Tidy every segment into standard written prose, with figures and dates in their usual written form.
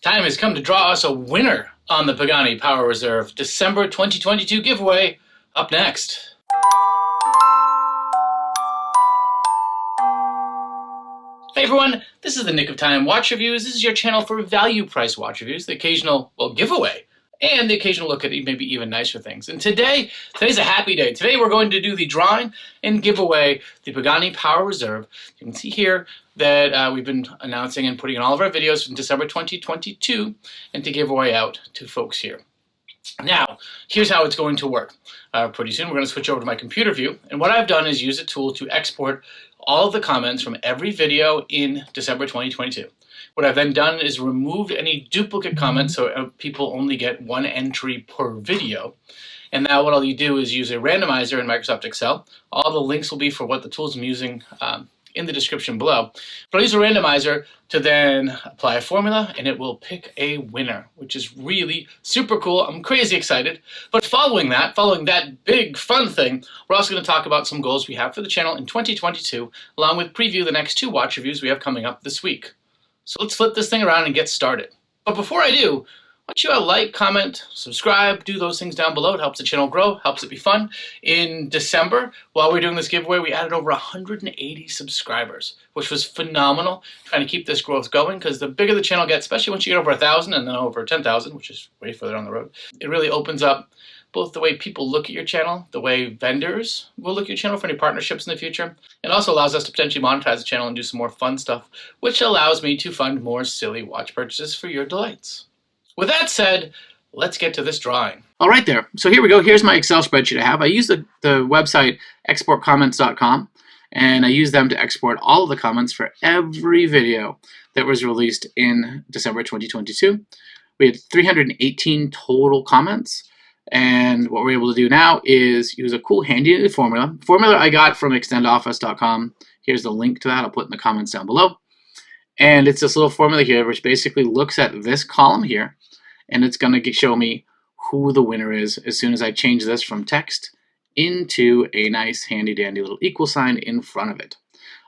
Time has come to draw us a winner on the Pagani Power Reserve December 2022 giveaway. Up next. Hey everyone, this is the Nick of Time Watch Reviews. This is your channel for value price watch reviews, the occasional, giveaway, and the occasional look at maybe even nicer things. And today's a happy day. Today we're going to do the drawing and give away the Pagani Power Reserve. You can see here that we've been announcing and putting in all of our videos from December 2022 and to give away out to folks here. Now, here's how it's going to work. Pretty soon we're going to switch over to my computer view, and what I've done is use a tool to export all of the comments from every video in December 2022. What I've then done is removed any duplicate comments so people only get one entry per video. And now what I'll do is use a randomizer in Microsoft Excel. All the links will be for what the tools I'm using in the description below. But I'll use a randomizer to then apply a formula and it will pick a winner, which is really super cool. I'm crazy excited. But following that big fun thing, we're also going to talk about some goals we have for the channel in 2022, along with preview the next 2 watch reviews we have coming up this week. So let's flip this thing around and get started. But before I do, why don't you like, comment, subscribe, do those things down below. It helps the channel grow, helps it be fun. In December, while we were doing this giveaway, we added over 180 subscribers, which was phenomenal. Trying to keep this growth going, because the bigger the channel gets, especially once you get over 1,000 and then over 10,000, which is way further down the road, it really opens up both the way people look at your channel, the way vendors will look at your channel for any partnerships in the future, and also allows us to potentially monetize the channel and do some more fun stuff, which allows me to fund more silly watch purchases for your delights. With that said, let's get to this drawing. All right there. So here we go. Here's my Excel spreadsheet I have. I use the website exportcomments.com, and I use them to export all of the comments for every video that was released in December 2022. We had 318 total comments, and what we're able to do now is use a cool handy formula. Formula I got from extendoffice.com. Here's the link to that. I'll put in the comments down below. And it's this little formula here which basically looks at this column here, and it's going to show me who the winner is as soon as I change this from text into a nice handy dandy little equal sign in front of it.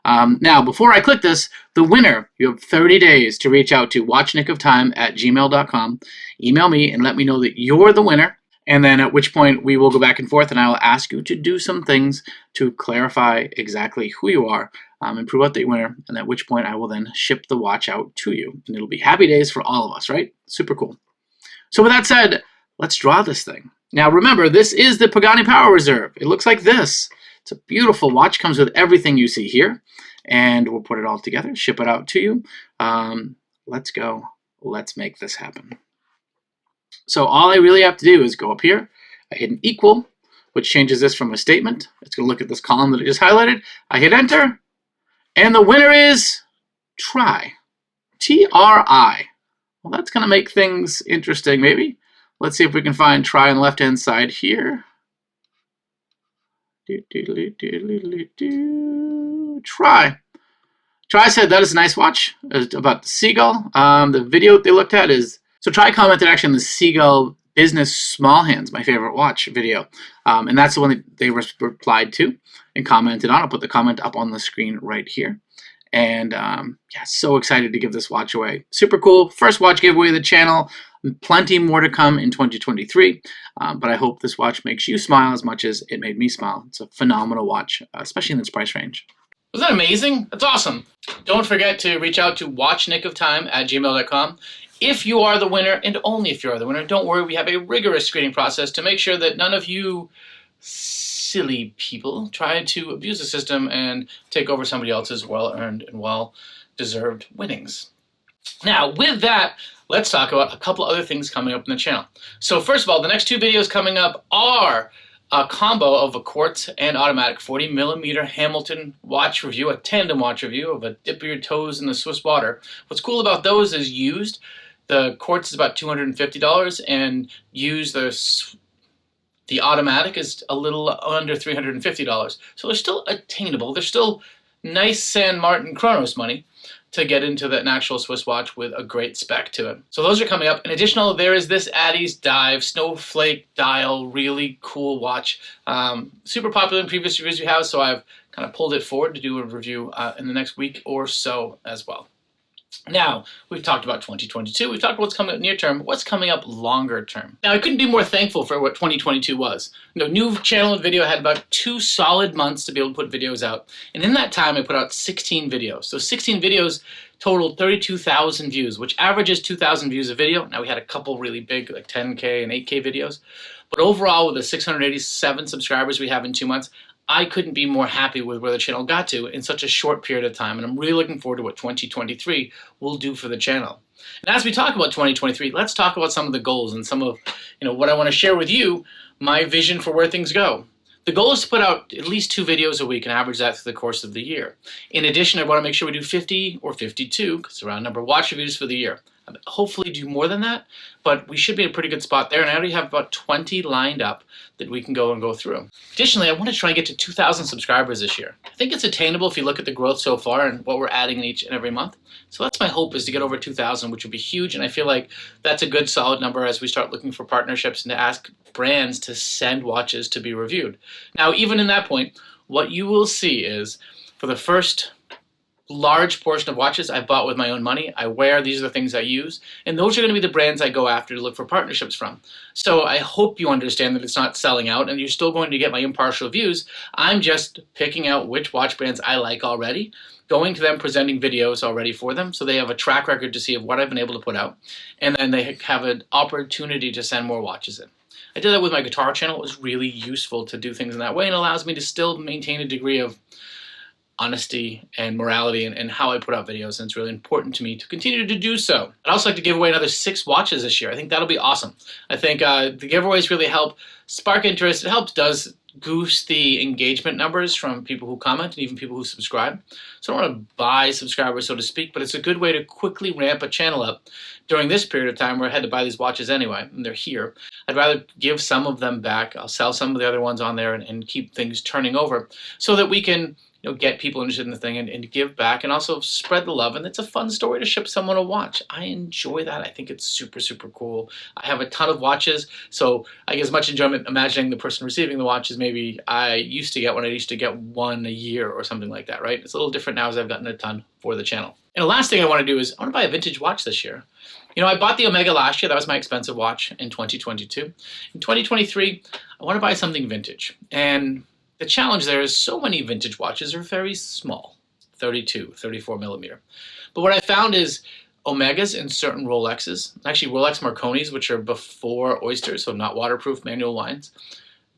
Now, before I click this, the winner, you have 30 days to reach out to watchnickoftime@gmail.com. Email me and let me know that you're the winner, and then at which point we will go back and forth and I will ask you to do some things to clarify exactly who you are and prove out that you're winner, and at which point I will then ship the watch out to you. And it'll be happy days for all of us, right? Super cool. So with that said, let's draw this thing. Now remember, this is the Pagani Power Reserve. It looks like this. It's a beautiful watch, comes with everything you see here, and we'll put it all together, ship it out to you. Let's go. Let's make this happen. So all I really have to do is go up here. I hit an equal, which changes this from a statement. It's going to look at this column that I just highlighted. I hit enter, and the winner is try. T-R-I. Well, that's going to make things interesting, maybe. Let's see if we can find try on the left-hand side here. Try. Try said that is a nice watch. It's about the Sea-gull. The video they looked at is... So Try commented actually on the Sea-gull Business Small Hands, my favorite watch video. And that's the one that they replied to and commented on. I'll put the comment up on the screen right here. And yeah, so excited to give this watch away. Super cool. First watch giveaway of the channel. Plenty more to come in 2023. But I hope this watch makes you smile as much as it made me smile. It's a phenomenal watch, especially in its price range. Was that amazing? That's awesome. Don't forget to reach out to watchnickoftime@gmail.com. If you are the winner, and only if you are the winner, don't worry, we have a rigorous screening process to make sure that none of you silly people try to abuse the system and take over somebody else's well-earned and well-deserved winnings. Now, with that, let's talk about a couple other things coming up in the channel. So first of all, the next 2 videos coming up are a combo of a quartz and automatic 40mm Hamilton watch review, a tandem watch review of a dip your toes in the Swiss water. What's cool about those is used. The quartz is about $250, and used the automatic is a little under $350. So they're still attainable. They're still nice San Martin Chronos money to get into an actual Swiss watch with a great spec to it. So those are coming up. In addition, there is this Addy's Dive Snowflake Dial, really cool watch. Super popular in previous reviews we have, so I've kind of pulled it forward to do a review in the next week or so as well. Now, we've talked about 2022, we've talked about what's coming up near term, what's coming up longer term. Now, I couldn't be more thankful for what 2022 was. New channel and video had about 2 solid months to be able to put videos out. And in that time, I put out 16 videos. So 16 videos totaled 32,000 views, which averages 2,000 views a video. Now, we had a couple really big, like 10K and 8K videos. But overall, with the 687 subscribers we have in 2 months, I couldn't be more happy with where the channel got to in such a short period of time, and I'm really looking forward to what 2023 will do for the channel. And as we talk about 2023, let's talk about some of the goals and some of what I want to share with you, my vision for where things go. The goal is to put out at least 2 videos a week and average that through the course of the year. In addition, I want to make sure we do 50 or 52, because it's around number of watch reviews for the year. Hopefully do more than that, but we should be in a pretty good spot there, and I already have about 20 lined up that we can go through. Additionally, I want to try and get to 2,000 subscribers this year. I think it's attainable if you look at the growth so far and what we're adding in each and every month. So that's my hope, is to get over 2,000, which would be huge, and I feel like that's a good solid number as we start looking for partnerships and to ask brands to send watches to be reviewed. Now, even in that point, what you will see is for the first large portion of watches I bought with my own money, I wear, these are the things I use, and those are going to be the brands I go after to look for partnerships from. So I hope you understand that it's not selling out and you're still going to get my impartial views. I'm just picking out which watch brands I like already, going to them, presenting videos already for them, so they have a track record to see of what I've been able to put out, and then they have an opportunity to send more watches in. I did that with my guitar channel. It was really useful to do things in that way, and allows me to still maintain a degree of honesty and morality and how I put out videos, and it's really important to me to continue to do so. I'd also like to give away another 6 watches this year. I think that'll be awesome. I think the giveaways really help spark interest. It does goose the engagement numbers from people who comment and even people who subscribe. So I don't want to buy subscribers, so to speak, but it's a good way to quickly ramp a channel up during this period of time where I had to buy these watches anyway, and they're here. I'd rather give some of them back. I'll sell some of the other ones on there and keep things turning over so that we can get people interested in the thing and give back and also spread the love. And it's a fun story to ship someone a watch. I enjoy that. I think it's super, super cool. I have a ton of watches, so I get as much enjoyment imagining the person receiving the watch as maybe I used to get when I used to get one a year or something like that, right? It's a little different now as I've gotten a ton for the channel. And the last thing I want to do is I want to buy a vintage watch this year. I bought the Omega last year. That was my expensive watch in 2022. In 2023, I want to buy something vintage. And the challenge there is so many vintage watches are very small, 32, 34 millimeter. But what I found is Omegas and certain Rolexes, actually Rolex Marconis, which are before Oysters, so not waterproof manual lines,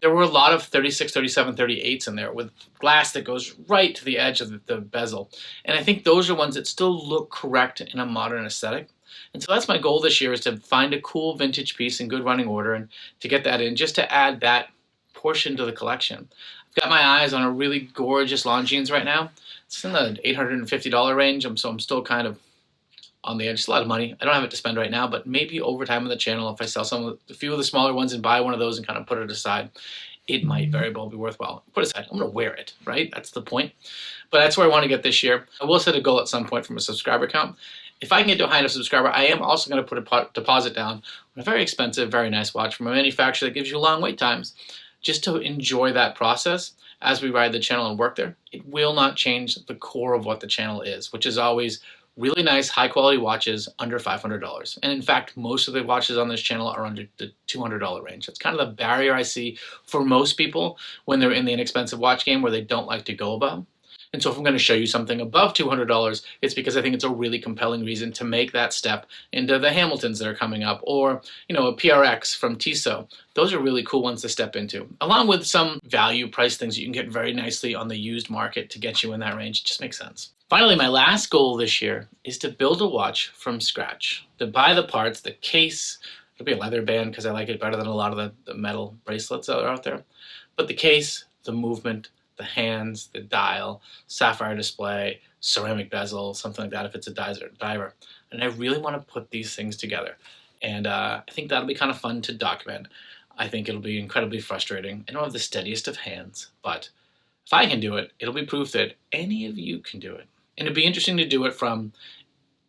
there were a lot of 36, 37, 38s in there with glass that goes right to the edge of the bezel. And I think those are ones that still look correct in a modern aesthetic. And so that's my goal this year, is to find a cool vintage piece in good running order and to get that in, just to add that portion to the collection. I've got my eyes on a really gorgeous Longines right now. It's in the $850 range, so I'm still kind of on the edge. It's a lot of money. I don't have it to spend right now, but maybe over time on the channel, if I sell a few of the smaller ones and buy one of those and kind of put it aside, it might very well be worthwhile. Put it aside. I'm going to wear it, right? That's the point. But that's where I want to get this year. I will set a goal at some point from a subscriber count. If I can get to a high enough subscriber, I am also going to put a deposit down on a very expensive, very nice watch from a manufacturer that gives you long wait times, just to enjoy that process as we ride the channel and work there. It will not change the core of what the channel is, which is always really nice, high-quality watches under $500. And in fact, most of the watches on this channel are under the $200 range. That's kind of the barrier I see for most people when they're in the inexpensive watch game, where they don't like to go above. And so if I'm going to show you something above $200, it's because I think it's a really compelling reason to make that step into the Hamiltons that are coming up, or a PRX from Tissot. Those are really cool ones to step into, along with some value price things that you can get very nicely on the used market to get you in that range. It just makes sense. Finally, my last goal this year is to build a watch from scratch, to buy the parts, the case. It'll be a leather band because I like it better than a lot of the metal bracelets that are out there. But the case, the movement, the hands, the dial, sapphire display, ceramic bezel, something like that if it's a diver. And I really want to put these things together. And I think that'll be kind of fun to document. I think it'll be incredibly frustrating. I don't have the steadiest of hands, but if I can do it, it'll be proof that any of you can do it. And it'd be interesting to do it from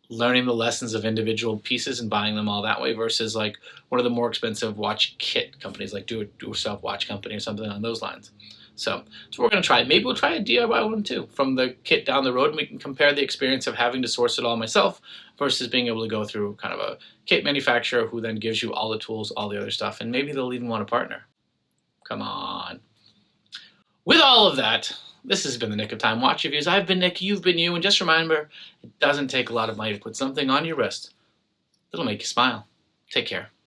learning the lessons of individual pieces and buying them all that way versus like one of the more expensive watch kit companies, like do-it-yourself watch company or something on those lines. So that's what we're going to try. Maybe we'll try a DIY one too from the kit down the road, and we can compare the experience of having to source it all myself versus being able to go through kind of a kit manufacturer who then gives you all the tools, all the other stuff, and maybe they'll even want a partner. Come on. With all of that, this has been the Nick of Time Watch Reviews. I've been Nick, you've been you, and just remember, it doesn't take a lot of money to put something on your wrist that'll make you smile. Take care.